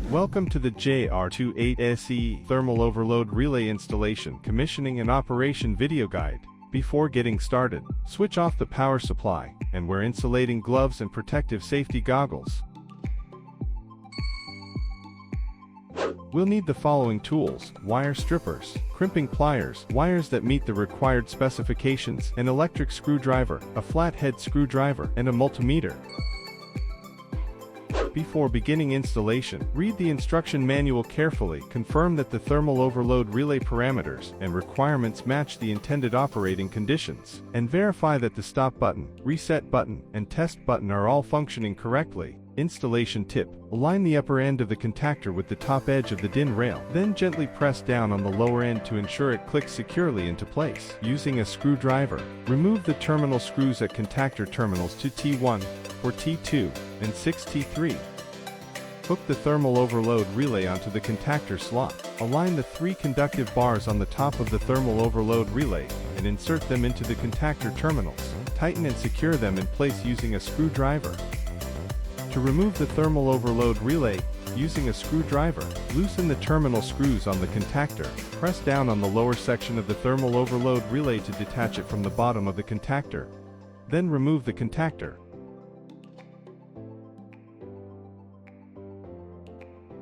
Welcome to the JR28se Thermal Overload Relay Installation Commissioning and Operation Video Guide. Before getting started, switch off the power supply and wear insulating gloves and protective safety goggles. We'll need the following tools: wire strippers, crimping pliers, wires that meet the required specifications, an electric screwdriver, a flathead screwdriver, and a multimeter. Before beginning installation, read the instruction manual carefully, confirm that the thermal overload relay parameters and requirements match the intended operating conditions, and verify that the stop button, reset button, and test button are all functioning correctly. Installation tip: align the upper end of the contactor with the top edge of the DIN rail, then gently press down on the lower end to ensure it clicks securely into place. Using a screwdriver, remove the terminal screws at contactor terminals 2T1, 4T2, and 6T3. Hook the thermal overload relay onto the contactor slot. Align the 3 conductive bars on the top of the thermal overload relay and insert them into the contactor terminals. Tighten and secure them in place using a screwdriver. To remove the thermal overload relay, using a screwdriver, loosen the terminal screws on the contactor. Press down on the lower section of the thermal overload relay to detach it from the bottom of the contactor. Then remove the contactor.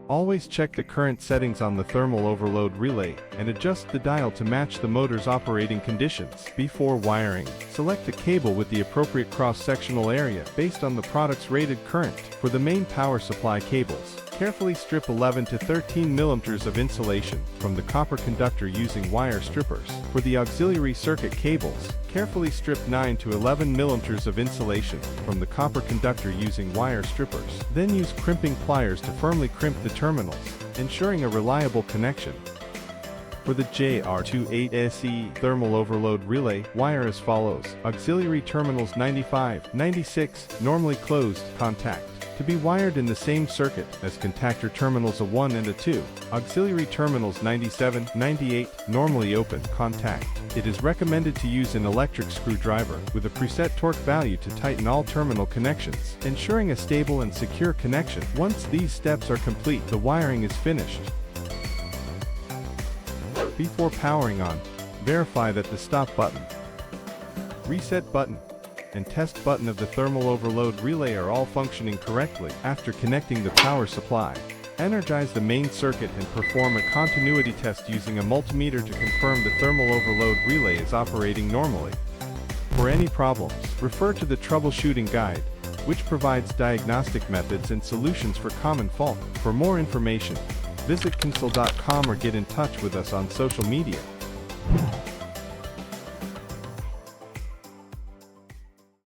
Always check the current settings on the thermal overload relay and adjust the dial to match the motor's operating conditions. Before wiring, select the cable with the appropriate cross-sectional area based on the product's rated current. For the main power supply cables, carefully strip 11 to 13 mm of insulation from the copper conductor using wire strippers. For the auxiliary circuit cables, carefully strip 9 to 11 mm of insulation from the copper conductor using wire strippers. Then use crimping pliers to firmly crimp the terminals, ensuring a reliable connection. For the JR28se thermal overload relay, wire as follows: auxiliary terminals 95, 96, normally closed, contact, to be wired in the same circuit as contactor terminals a 1 and a 2. Auxiliary terminals 97, 98, normally open, contact. It is recommended to use an electric screwdriver with a preset torque value to tighten all terminal connections, ensuring a stable and secure connection. Once these steps are complete, the wiring is finished. Before powering on, verify that the stop button, reset button, and test button of the thermal overload relay are all functioning correctly. After connecting the power supply, energize the main circuit and perform a continuity test using a multimeter to confirm the thermal overload relay is operating normally. For any problems, refer to the troubleshooting guide, which provides diagnostic methods and solutions for common faults. For more information, visit console.com or get in touch with us on social media.